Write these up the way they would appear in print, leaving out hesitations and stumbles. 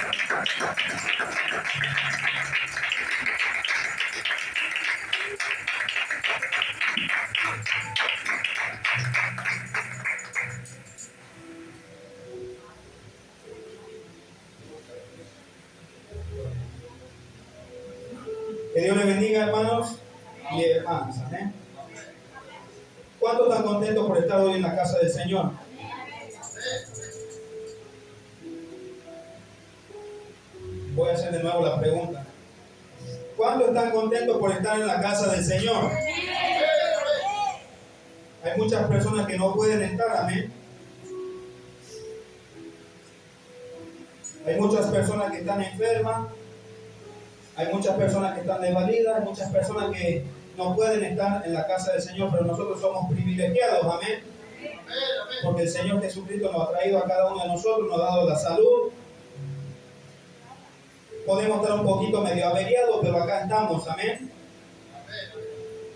Que Dios les bendiga, hermanos y hermanas. Amén. ¿Cuántos están contentos por estar hoy en la casa del Señor? Voy a hacer de nuevo la pregunta. ¿Cuántos están contentos por estar en la casa del Señor? Hay muchas personas que no pueden estar, amén. Hay muchas personas que están enfermas, hay muchas personas que están desvalidas, hay muchas personas que no pueden estar en la casa del Señor, pero nosotros somos privilegiados, amén. Porque el Señor Jesucristo nos ha traído a cada uno de nosotros, nos ha dado la salud. Podemos estar un poquito medio averiados, pero acá estamos, amén.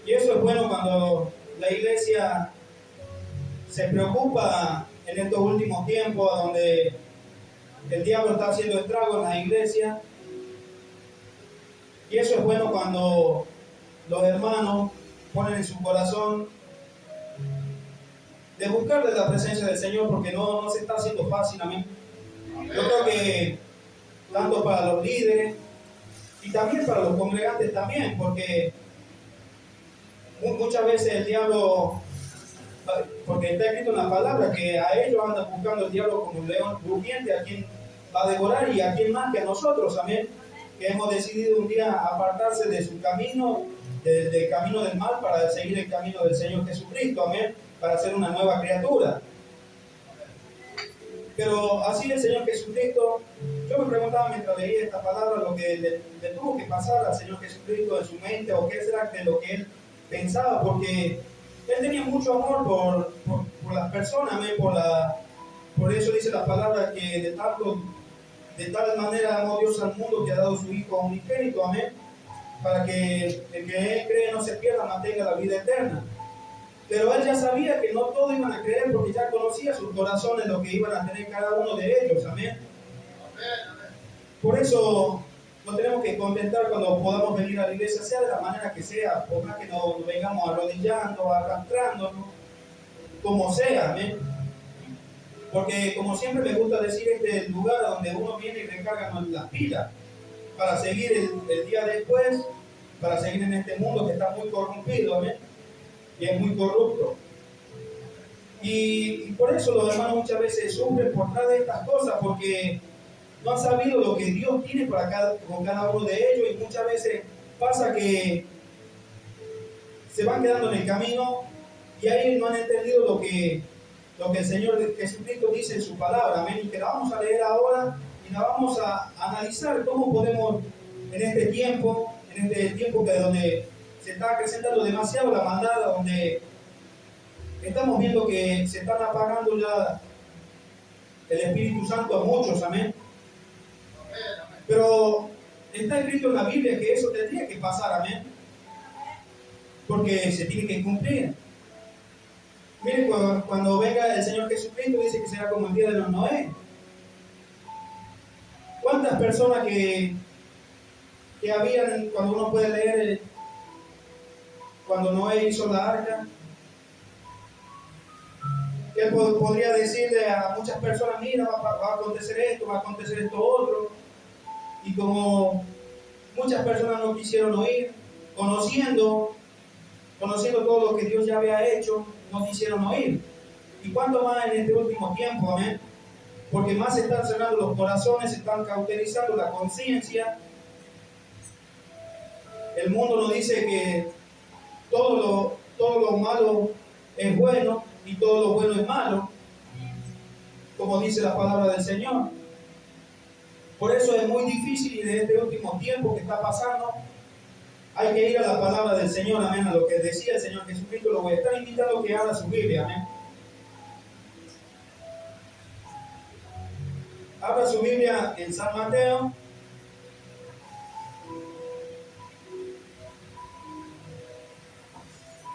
Y eso es bueno cuando la iglesia se preocupa en estos últimos tiempos, donde el diablo está haciendo estragos en la iglesia. Y eso es bueno cuando los hermanos ponen en su corazón de buscar de la presencia del Señor, porque no se está haciendo fácil, amén. Yo creo que tanto para los líderes y también para los congregantes también, porque muchas veces el diablo, porque está escrito en la palabra que a ellos anda buscando el diablo como un león rugiente a quien va a devorar, y a quien más que a nosotros, amén, que hemos decidido un día apartarse de su camino, del camino del mal, para seguir el camino del Señor Jesucristo, amén, para ser una nueva criatura. Pero así el Señor Jesucristo, yo me preguntaba mientras leía esta palabra lo que le tuvo que pasar al Señor Jesucristo en su mente, o qué será de lo que Él pensaba, porque Él tenía mucho amor por las personas, amén, por eso dice la palabra que de tal manera amó Dios al mundo que ha dado su Hijo unigénito, amén, para que el que Él cree no se pierda, mantenga la vida eterna. Pero Él ya sabía que no todos iban a creer, porque ya conocía sus corazones, lo que iban a tener cada uno de ellos, amén. Por eso nos tenemos que contentar cuando podamos venir a la iglesia, sea de la manera que sea, por más que nos vengamos arrodillando, arrastrándonos, como sea, amén. Porque como siempre me gusta decir, este es el lugar donde uno viene y recarga las pilas para seguir el día después, para seguir en este mundo que está muy corrompido, amén, y es muy corrupto. Y por eso los hermanos muchas veces sufren por nada de estas cosas, porque no han sabido lo que Dios tiene con cada uno de ellos, y muchas veces pasa que se van quedando en el camino y ahí no han entendido lo que el Señor Jesucristo dice en su palabra, amén, y que la vamos a leer ahora y la vamos a analizar cómo podemos en este tiempo que donde se está acrecentando demasiado la maldad, donde estamos viendo que se están apagando ya el Espíritu Santo a muchos, amén. Pero está escrito en la Biblia que eso tendría que pasar, amén, porque se tiene que cumplir. Miren, cuando venga el Señor Jesucristo, dice que será como el día de los Noé. ¿Cuántas personas que habían, cuando uno puede leer, cuando Noé hizo la arca, él podría decirle a muchas personas, mira, va a acontecer esto, va a acontecer esto otro, y como muchas personas no quisieron oír, conociendo todo lo que Dios ya había hecho, no quisieron oír. ¿Y cuánto más en este último tiempo, amén? Porque más se están cerrando los corazones, se están cauterizando la conciencia. El mundo nos dice que todo lo malo es bueno y todo lo bueno es malo, como dice la palabra del Señor. Por eso es muy difícil, y en este último tiempo que está pasando, hay que ir a la palabra del Señor, amén, a lo que decía el Señor Jesucristo. Lo voy a estar invitando a que abra su Biblia, amén. Abra su Biblia en San Mateo,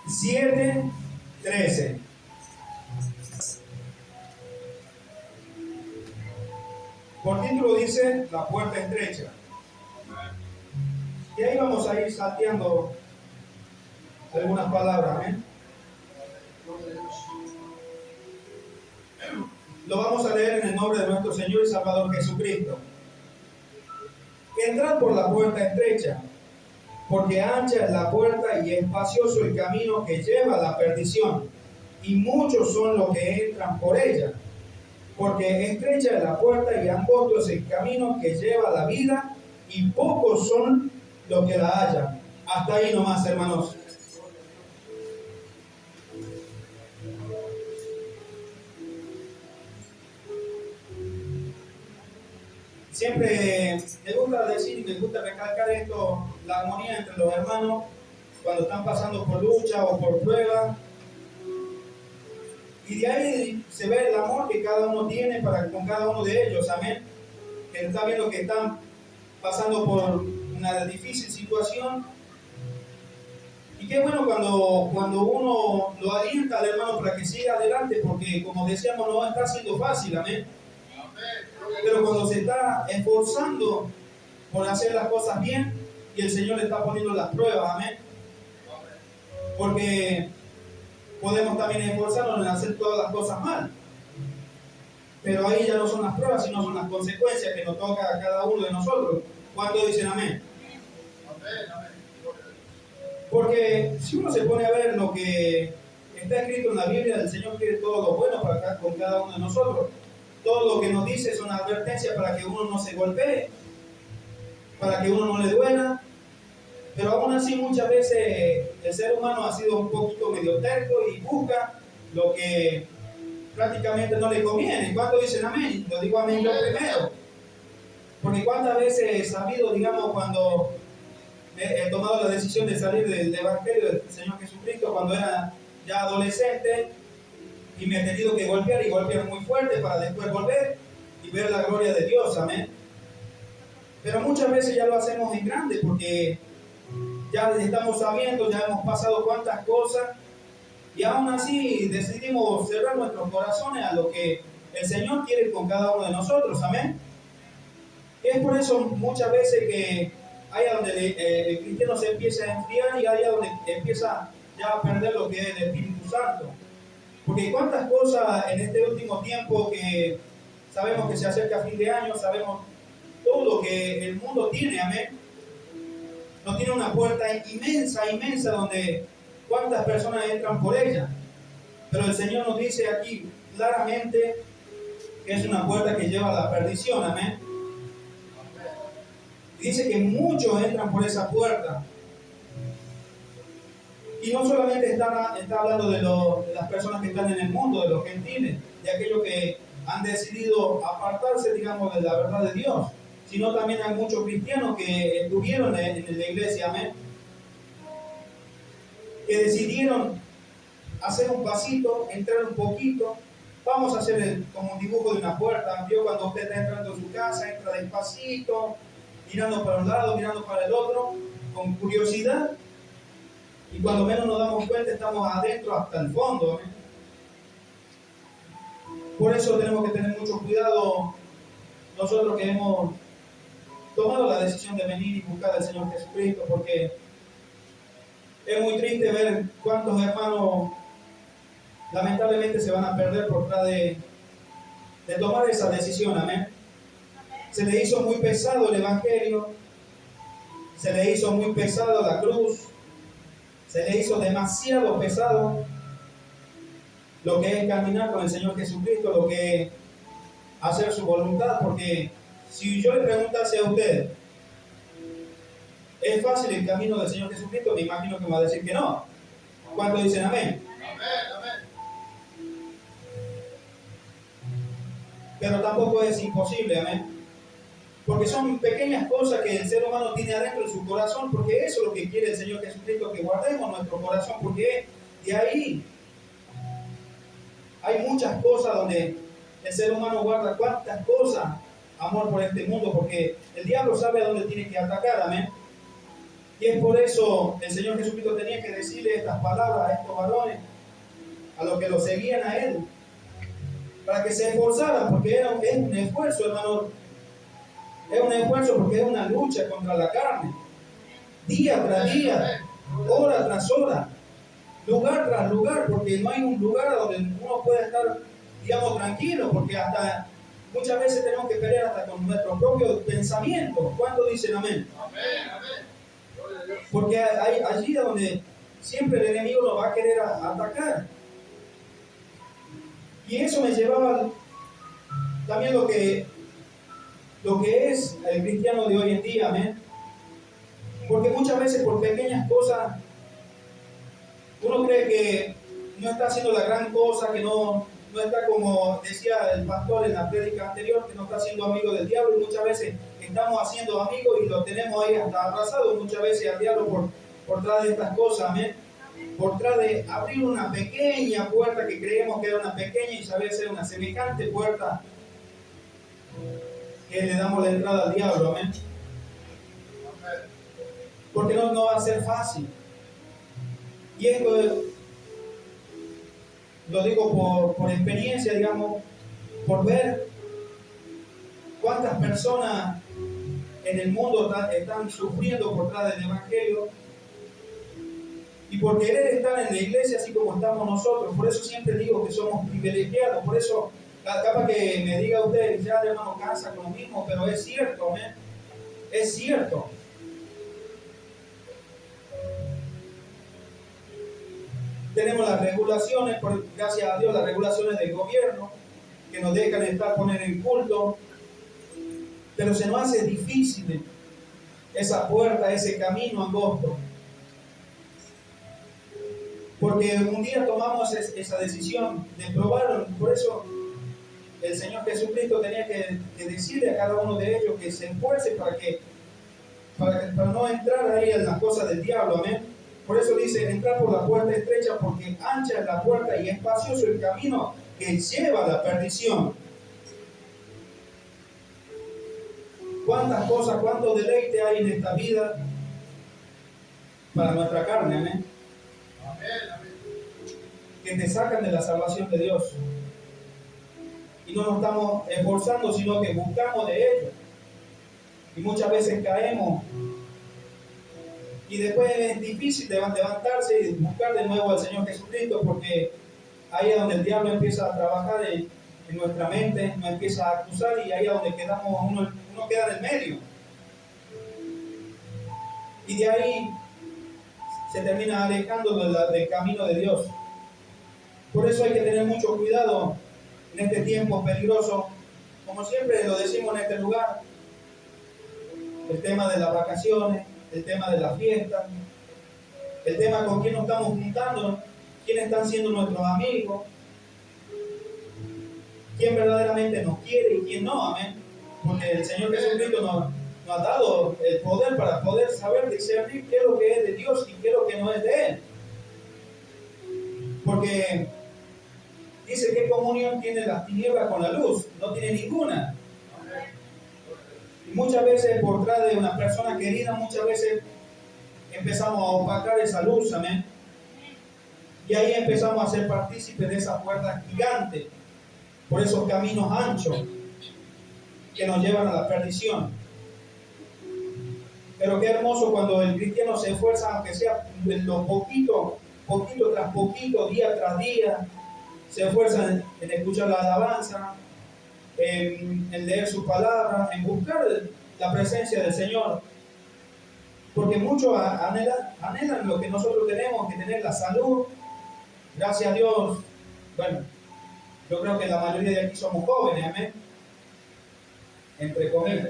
siete 13. Por título dice La puerta estrecha. Y ahí vamos a ir salteando algunas palabras. ¿Eh? Lo vamos a leer en el nombre de nuestro Señor y Salvador Jesucristo. Entrad por la puerta estrecha, porque ancha es la puerta y espacioso el camino que lleva a la perdición, y muchos son los que entran por ella. Porque estrecha es la puerta y angosto es el camino que lleva a la vida, y pocos son los que la hallan. Hasta ahí nomás, hermanos. Siempre me gusta decir y me gusta recalcar esto, la armonía entre los hermanos cuando están pasando por lucha o por prueba. Y de ahí se ve el amor que cada uno tiene para con cada uno de ellos, amén. Que está viendo que están pasando por una difícil situación. Y qué bueno cuando uno lo alienta al hermano para que siga adelante, porque como decíamos, no está siendo fácil, amén. Pero cuando se está esforzando por hacer las cosas bien y el Señor le está poniendo las pruebas, amén. Porque podemos también esforzarnos en hacer todas las cosas mal. Pero ahí ya no son las pruebas, sino son las consecuencias que nos toca a cada uno de nosotros. ¿Cuántos dicen amén? Porque si uno se pone a ver lo que está escrito en la Biblia, el Señor quiere todo lo bueno para acá, con cada uno de nosotros. Todo lo que nos dice es una advertencia para que uno no se golpee, para que uno no le duela. Pero aún así muchas veces el ser humano ha sido un poquito medio terco y busca lo que prácticamente no le conviene. ¿Cuántos dicen amén? Lo digo amén yo primero. Porque cuántas veces he sabido, digamos, cuando he tomado la decisión de salir del Evangelio del Señor Jesucristo, cuando era ya adolescente, y me he tenido que golpear y golpear muy fuerte para después volver y ver la gloria de Dios, amén. Pero muchas veces ya lo hacemos en grande porque ya estamos sabiendo, ya hemos pasado cuántas cosas y aún así decidimos cerrar nuestros corazones a lo que el Señor quiere con cada uno de nosotros, amén. Y es por eso muchas veces que hay donde el cristiano se empieza a enfriar y hay donde empieza ya a perder lo que es el Espíritu Santo. Porque cuántas cosas en este último tiempo que sabemos que se acerca a fin de año, sabemos todo lo que el mundo tiene, amén. No tiene una puerta inmensa, inmensa, donde cuántas personas entran por ella. Pero el Señor nos dice aquí claramente que es una puerta que lleva a la perdición, amén. Dice que muchos entran por esa puerta. Y no solamente está hablando de las personas que están en el mundo, de los gentiles, de aquellos que han decidido apartarse, digamos, de la verdad de Dios, sino también hay muchos cristianos que estuvieron en la iglesia, amén, que decidieron hacer un pasito, entrar un poquito. Vamos a hacer como un dibujo de una puerta. Vio cuando usted está entrando en su casa, entra despacito, mirando para un lado, mirando para el otro, con curiosidad. Y cuando menos nos damos cuenta, estamos adentro hasta el fondo, ¿eh? Por eso tenemos que tener mucho cuidado nosotros que hemos tomado la decisión de venir y buscar al Señor Jesucristo, porque es muy triste ver cuántos hermanos lamentablemente se van a perder por tratar de tomar esa decisión, amén. Se le hizo muy pesado el Evangelio, se le hizo muy pesado la cruz, se le hizo demasiado pesado lo que es caminar con el Señor Jesucristo, lo que es hacer su voluntad, porque si yo le preguntase a usted, ¿es fácil el camino del Señor Jesucristo? Me imagino que me va a decir que no. ¿Cuántos dicen amén? Pero tampoco es imposible, amén. Porque son pequeñas cosas que el ser humano tiene adentro de su corazón, porque eso es lo que quiere el Señor Jesucristo, que guardemos nuestro corazón, porque de ahí hay muchas cosas donde el ser humano guarda cuántas cosas, amor por este mundo, porque el diablo sabe a dónde tiene que atacar, amén. Y es por eso el Señor Jesucristo tenía que decirle estas palabras a estos varones, a los que lo seguían a Él, para que se esforzaran, porque es un esfuerzo, hermano, Es un esfuerzo porque es una lucha contra la carne. Día tras día, hora tras hora, lugar tras lugar, porque no hay un lugar donde uno pueda estar, digamos, tranquilo, porque hasta muchas veces tenemos que pelear hasta con nuestros propios pensamientos. ¿Cuántos dicen amén? Porque hay allí donde siempre el enemigo nos va a querer atacar. Y eso me llevaba también lo que es el cristiano de hoy en día, amén. Porque muchas veces por pequeñas cosas uno cree que no está haciendo la gran cosa, que no está, como decía el pastor en la prédica anterior, que no está siendo amigo del diablo, y muchas veces estamos haciendo amigos y lo tenemos ahí hasta abrazado muchas veces al diablo por tras de estas cosas, amén. Por tras de abrir una pequeña puerta que creemos que era una pequeña y sabe ser una semejante puerta que le damos la entrada al diablo, amén. Porque no va a ser fácil. Y esto lo digo por experiencia, digamos, por ver cuántas personas en el mundo están sufriendo por tras del Evangelio y por querer estar en la iglesia así como estamos nosotros. Por eso siempre digo que somos privilegiados. Por eso, capaz que me diga usted, ya el hermano cansa con lo mismo, pero es cierto, ¿eh? Es cierto. Tenemos las regulaciones, gracias a Dios, las regulaciones del gobierno que nos dejan estar poner en culto, pero se nos hace difícil esa puerta, ese camino angosto. Porque un día tomamos esa decisión de probarlo. Por eso el Señor Jesucristo tenía que decirle a cada uno de ellos que se esfuerce para no entrar ahí en las cosas del diablo, amén. Por eso dice, entrar por la puerta estrecha, porque ancha es la puerta y espacioso el camino que lleva a la perdición. ¿Cuántas cosas, cuánto deleite hay en esta vida para nuestra carne, amén? Que te sacan de la salvación de Dios. Y no nos estamos esforzando, sino que buscamos de ellos. Y muchas veces caemos. Y después es difícil levantarse y buscar de nuevo al Señor Jesucristo, porque ahí es donde el diablo empieza a trabajar en nuestra mente, nos empieza a acusar, y ahí es donde quedamos, uno queda en el medio. Y de ahí se termina alejando del camino de Dios. Por eso hay que tener mucho cuidado en este tiempo peligroso. Como siempre lo decimos en este lugar, el tema de las vacaciones, el tema de las fiestas, el tema con quién nos estamos juntando, quiénes están siendo nuestros amigos, quién verdaderamente nos quiere y quién no, amén. Porque el Señor Jesucristo nos ha dado el poder para poder saber discernir qué es lo que es de Dios y qué es lo que no es de Él. Porque dice, ¿qué comunión tiene las tinieblas con la luz? No tiene ninguna. Y muchas veces por detrás de una persona querida, muchas veces empezamos a opacar esa luz, amén. Y ahí empezamos a ser partícipes de esa puerta gigante, por esos caminos anchos que nos llevan a la perdición. Pero qué hermoso cuando el cristiano se esfuerza, aunque sea en lo poquito tras poquito, día tras día, se esfuerza en escuchar la alabanza, en leer su palabra, en buscar la presencia del Señor. Porque muchos anhelan lo que nosotros tenemos, que tener la salud. Gracias a Dios, bueno, yo creo que la mayoría de aquí somos jóvenes, amén. Entre comillas.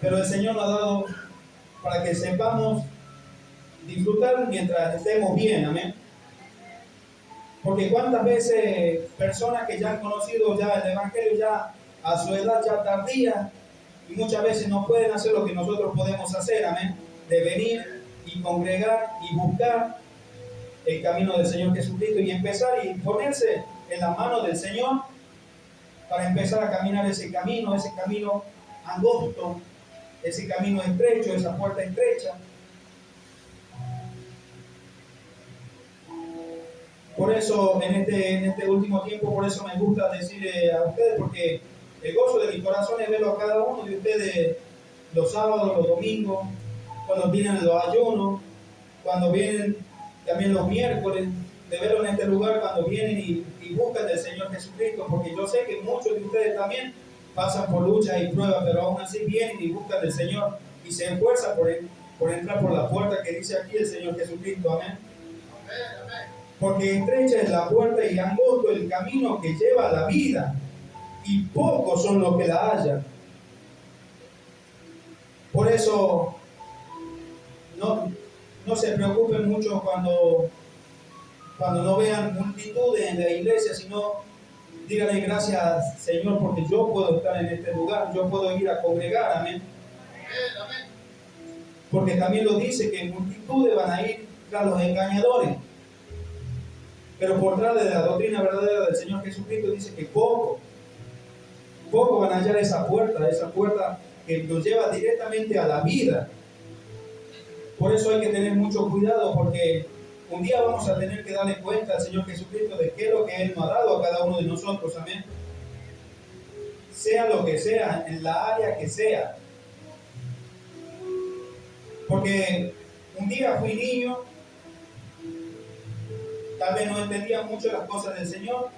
Pero el Señor nos ha dado para que sepamos disfrutar mientras estemos bien, amén. Porque cuántas veces personas que ya han conocido ya el Evangelio ya a su edad ya tardía, y muchas veces no pueden hacer lo que nosotros podemos hacer, amén, de venir y congregar y buscar el camino del Señor Jesucristo y empezar y ponerse en las manos del Señor para empezar a caminar ese camino angosto, ese camino estrecho, esa puerta estrecha. Por eso en este último tiempo, por eso me gusta decirle a ustedes, porque El gozo de mi corazón es verlo a cada uno de ustedes los sábados, los domingos, cuando vienen los ayunos, cuando vienen también los miércoles, de verlo en este lugar cuando vienen y buscan del Señor Jesucristo, porque yo sé que muchos de ustedes también pasan por luchas y pruebas, pero aún así vienen y buscan del Señor y se esfuerzan por entrar por la puerta que dice aquí el Señor Jesucristo. Amén. Porque estrecha es la puerta y angosto el camino que lleva a la vida, y pocos son los que la hallan. Por eso no se preocupen mucho cuando no vean multitudes en la iglesia, sino díganle gracias, Señor, porque yo puedo estar en este lugar, yo puedo ir a congregar. Amén. Porque también lo dice que multitudes van a ir tras los engañadores, pero por detrás de la doctrina verdadera del Señor Jesucristo dice que pocos van a hallar esa puerta que nos lleva directamente a la vida. Por eso hay que tener mucho cuidado, porque un día vamos a tener que darle cuenta al Señor Jesucristo de qué es lo que Él nos ha dado a cada uno de nosotros. Amén. Sea lo que sea, en la área que sea. Porque un día fui niño, tal vez no entendía mucho las cosas del Señor,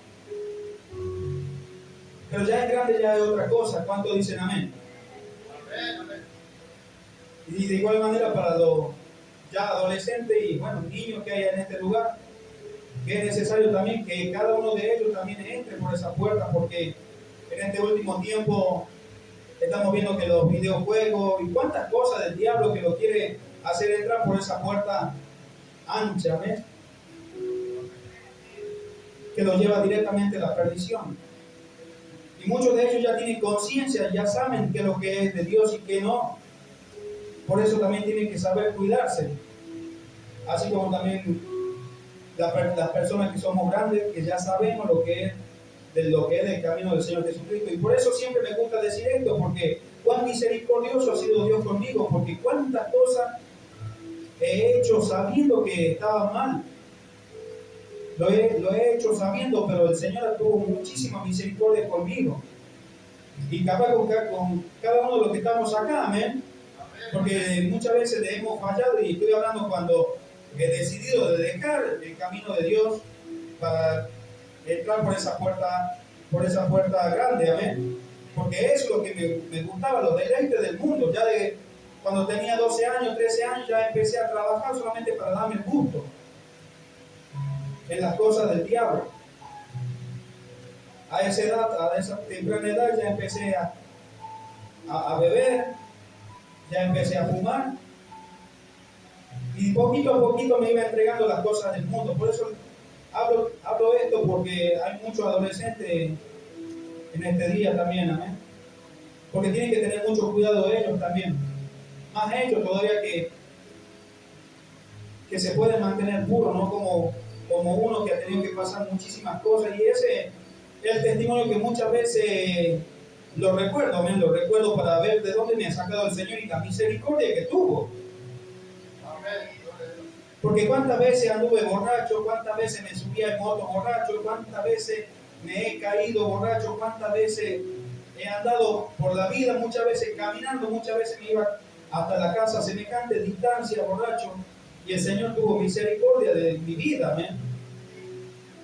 pero ya en grande ya es otra cosa. ¿Cuántos dicen amén? Amén. Y de igual manera para los ya adolescentes y bueno, niños que hay en este lugar, que es necesario también que cada uno de ellos también entre por esa puerta, porque en este último tiempo estamos viendo que los videojuegos y cuántas cosas del diablo que lo quiere hacer entrar por esa puerta ancha, ¿ves? Que los lleva directamente a la perdición. Y muchos de ellos ya tienen conciencia, ya saben qué es lo que es de Dios y qué no. Por eso también tienen que saber cuidarse. Así como también las personas que somos grandes, que ya sabemos lo que es del camino del Señor Jesucristo. Y por eso siempre me gusta decir esto, porque cuán misericordioso ha sido Dios conmigo, porque cuántas cosas he hecho sabiendo que estaba mal. Lo he hecho sabiendo, pero el Señor tuvo muchísima misericordia conmigo. Y capaz con cada uno de los que estamos acá, amén. Porque muchas veces le hemos fallado, y estoy hablando cuando he decidido de dejar el camino de Dios para entrar por esa puerta grande, amén. Porque es lo que me gustaba, los deleites del mundo. Ya de cuando tenía 12 años, 13 años, ya empecé a trabajar solamente para darme el gusto en las cosas del diablo. A esa edad, a esa temprana edad, ya empecé a beber, ya empecé a fumar, y poquito a poquito me iba entregando las cosas del mundo. Por eso hablo esto, porque hay muchos adolescentes en este día también, amén. Porque tienen que tener mucho cuidado de ellos también. Más ellos todavía que se pueden mantener puros, no como uno que ha tenido que pasar muchísimas cosas. Y ese es el testimonio que muchas veces lo recuerdo, amén. Lo recuerdo para ver de dónde me ha sacado el Señor y la misericordia que tuvo. Porque cuántas veces anduve borracho, cuántas veces me subía en moto borracho, cuántas veces me he caído borracho, cuántas veces he andado por la vida, muchas veces caminando, muchas veces me iba hasta la casa a semejante distancia borracho, y el Señor tuvo misericordia de mi vida, amén.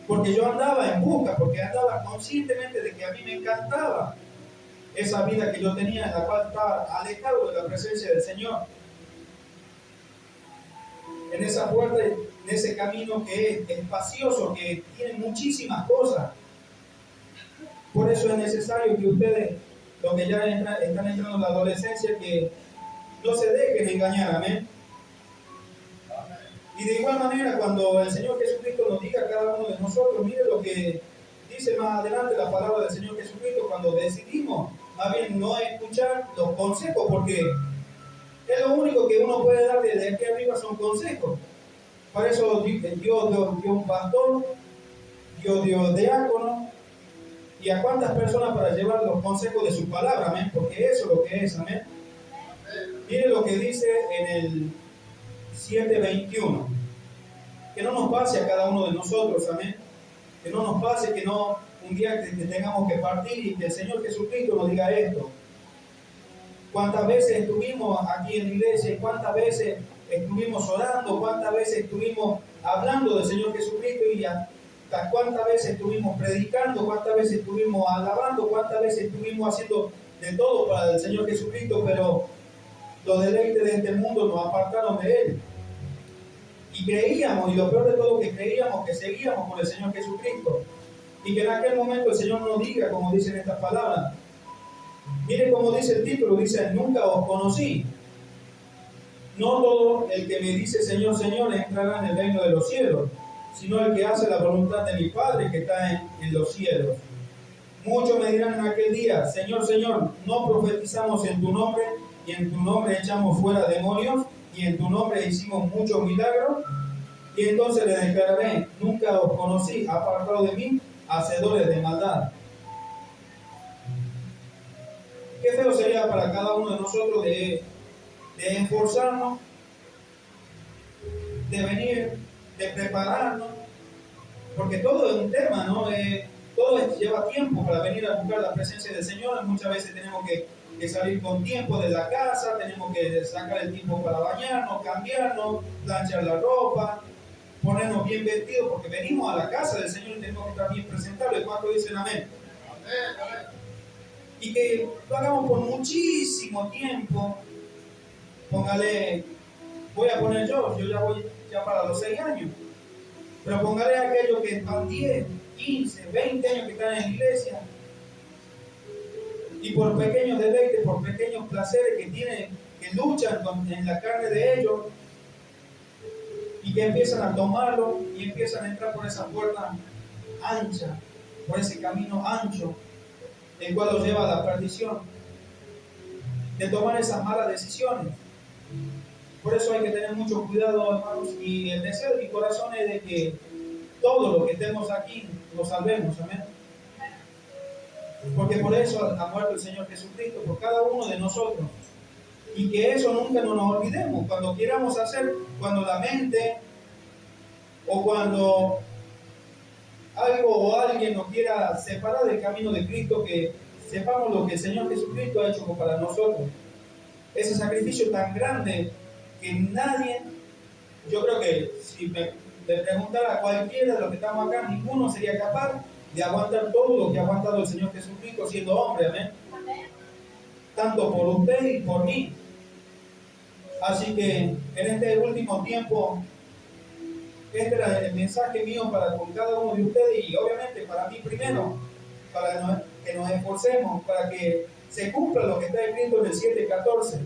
Porque yo andaba en busca, porque andaba conscientemente de que a mí me encantaba esa vida que yo tenía, en la cual estaba alejado de la presencia del Señor. En esa puerta, en ese camino que es espacioso, que tiene muchísimas cosas. Por eso es necesario que ustedes, los que ya están entrando en la adolescencia, que no se dejen engañar, amén. Y de igual manera, cuando el Señor Jesucristo nos diga a cada uno de nosotros, mire lo que dice más adelante la palabra del Señor Jesucristo, cuando decidimos más bien no escuchar los consejos, porque es lo único que uno puede dar desde aquí arriba, son consejos. Para eso Dios dio un pastor, Dios dio diácono, y a cuántas personas para llevar los consejos de su palabra, amén, porque eso es lo que es, amén. Mire lo que dice en el 7:21. Que no nos pase a cada uno de nosotros, amén. Que no nos pase que no un día que tengamos que partir y que el Señor Jesucristo nos diga esto. ¿Cuántas veces estuvimos aquí en la iglesia? ¿Cuántas veces estuvimos orando? ¿Cuántas veces estuvimos hablando del Señor Jesucristo? Y hasta cuántas veces estuvimos predicando, cuántas veces estuvimos alabando, cuántas veces estuvimos haciendo de todo para el Señor Jesucristo, pero los deleites de este mundo nos apartaron de Él. Y creíamos, y lo peor de todo, que creíamos que seguíamos con el Señor Jesucristo. Y que en aquel momento el Señor nos diga, como dicen estas palabras. Mire cómo dice el título, dice, nunca os conocí. No todo el que me dice Señor, Señor, entrará en el reino de los cielos, sino el que hace la voluntad de mi Padre que está en los cielos. Muchos me dirán en aquel día, Señor, Señor, no profetizamos en tu nombre, y en tu nombre echamos fuera demonios, y en tu nombre hicimos muchos milagros. Y entonces les declararé, nunca os conocí, apartado de mí, hacedores de maldad. Qué feo sería para cada uno de nosotros de esforzarnos, de venir, de prepararnos, porque todo es un tema, ¿no? Todo lleva tiempo para venir a buscar la presencia del Señor. Muchas veces tenemos que salir con tiempo de la casa, tenemos que sacar el tiempo para bañarnos, cambiarnos, planchar la ropa, ponernos bien vestidos, porque venimos a la casa del Señor y tenemos que estar bien presentables. ¿Cuántos dicen amén? Amén. Y que lo hagamos por muchísimo tiempo. Póngale, voy a poner yo ya voy para los 6 años, pero póngale a aquellos que están 10, 15, 20 años que están en la iglesia, y por pequeños deleites, por pequeños placeres que tienen, que luchan en la carne de ellos, y que empiezan a tomarlo y empiezan a entrar por esa puerta ancha, por ese camino ancho, el cual los lleva a la perdición, de tomar esas malas decisiones. Por eso hay que tener mucho cuidado, hermanos, y el deseo de mi corazón es de que todos los que estemos aquí nos salvemos, amén. Porque por eso ha muerto el Señor Jesucristo, por cada uno de nosotros. Y que eso nunca nos olvidemos. Cuando queramos hacer, cuando la mente o cuando algo o alguien nos quiera separar del camino de Cristo, que sepamos lo que el Señor Jesucristo ha hecho para nosotros. Ese sacrificio tan grande que nadie, yo creo que si le preguntara a cualquiera de los que estamos acá, ninguno sería capaz de aguantar todo lo que ha aguantado el Señor Jesucristo siendo hombre, amén. Tanto por usted y por mí. Así que en este último tiempo, este era el mensaje mío para con cada uno de ustedes y obviamente para mí primero, para que nos esforcemos, para que se cumpla lo que está escrito en el 7:14.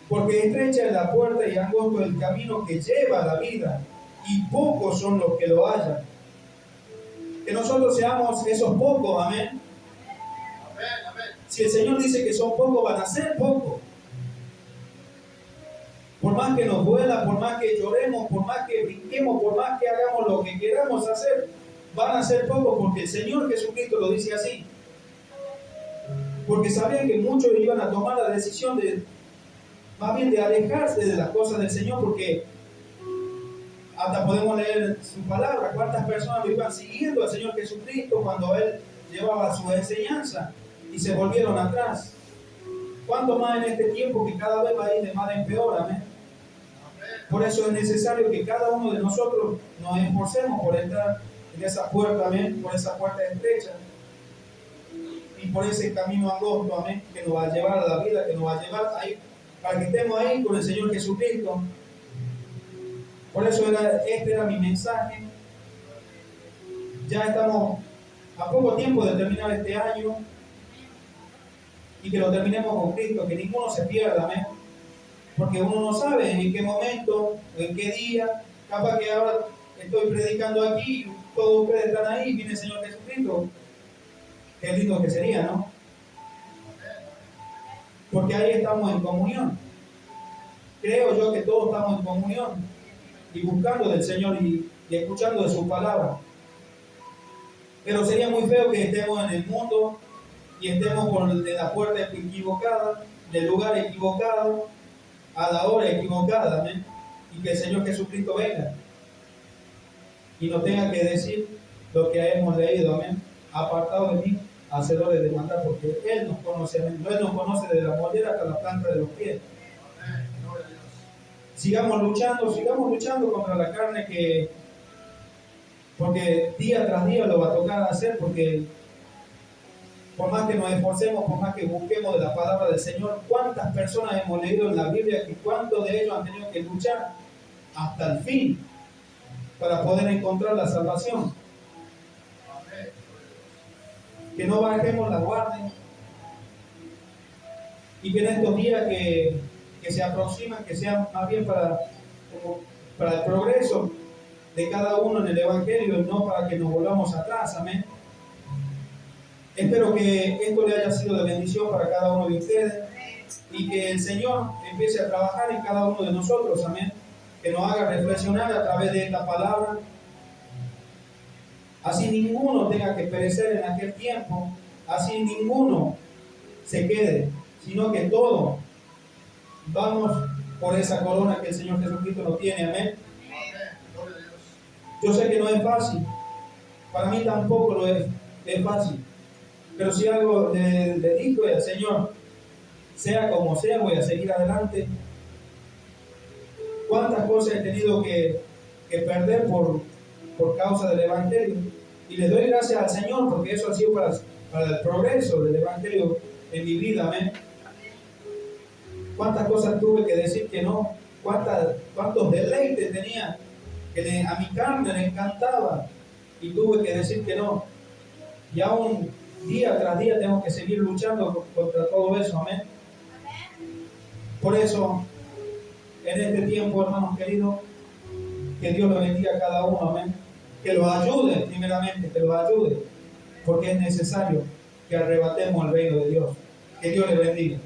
Porque estrecha es la puerta y angosto el camino que lleva a la vida, y pocos son los que lo hallan. Que nosotros seamos esos pocos, amén. Amén, amén. Si el Señor dice que son pocos, van a ser pocos. Por más que nos duela, por más que lloremos, por más que brinquemos, por más que hagamos lo que queramos hacer, van a ser pocos, porque el Señor Jesucristo lo dice así. Porque sabían que muchos iban a tomar la decisión de, más bien, de alejarse de las cosas del Señor, porque hasta podemos leer su palabra, cuántas personas lo iban siguiendo al Señor Jesucristo cuando Él llevaba su enseñanza y se volvieron atrás. ¿Cuánto más en este tiempo que cada vez va a ir de mal en peor? Amén. Por eso es necesario que cada uno de nosotros nos esforcemos por entrar en esa puerta, amén, por esa puerta estrecha y por ese camino angosto, amén, que nos va a llevar a la vida, que nos va a llevar ahí, para que estemos ahí con el Señor Jesucristo. Por eso este era mi mensaje. Ya estamos a poco tiempo de terminar este año y que lo terminemos con Cristo, que ninguno se pierda, amén. Porque uno no sabe en qué momento, en qué día, capaz que ahora estoy predicando aquí, todos ustedes están ahí, viene el Señor Jesucristo. Qué lindo que sería, ¿no? Porque ahí estamos en comunión. Creo yo que todos estamos en comunión y buscando del Señor y escuchando de su palabra. Pero sería muy feo que estemos en el mundo y estemos por la puerta equivocada, del lugar equivocado, a la hora equivocada, amén. Y que el Señor Jesucristo venga y nos tenga que decir, lo que hemos leído, amén. Apartado de mí, hacedores de maldad, porque Él nos conoce, amén. Él nos conoce desde la mollera hasta la planta de los pies. Sigamos luchando contra la carne porque día tras día lo va a tocar hacer, porque por más que nos esforcemos, por más que busquemos de la palabra del Señor, ¿cuántas personas hemos leído en la Biblia y cuántos de ellos han tenido que luchar hasta el fin para poder encontrar la salvación? Que no bajemos la guardia y que en estos días que se aproximan, que sean más bien para el progreso de cada uno en el Evangelio y no para que nos volvamos atrás, amén. Espero que esto le haya sido de bendición para cada uno de ustedes y que el Señor empiece a trabajar en cada uno de nosotros, amén. Que nos haga reflexionar a través de esta palabra. Así ninguno tenga que perecer en aquel tiempo, así ninguno se quede, sino que todos vamos por esa corona que el Señor Jesucristo nos tiene, amén. Yo sé que no es fácil, para mí tampoco lo es fácil. Pero si algo le digo al Señor, sea como sea, voy a seguir adelante. ¿Cuántas cosas he tenido que perder por causa del Evangelio? Y le doy gracias al Señor porque eso ha sido para el progreso del Evangelio en mi vida, amén. ¿Cuántas cosas tuve que decir que no? ¿Cuántos deleites tenía que a mi carne le encantaba y tuve que decir que no? Y aún día tras día tengo que seguir luchando contra todo eso, amén. Por eso, en este tiempo, hermanos queridos, que Dios lo bendiga a cada uno, amén. Que los ayude, primeramente, que los ayude, porque es necesario que arrebatemos el reino de Dios. Que Dios les bendiga.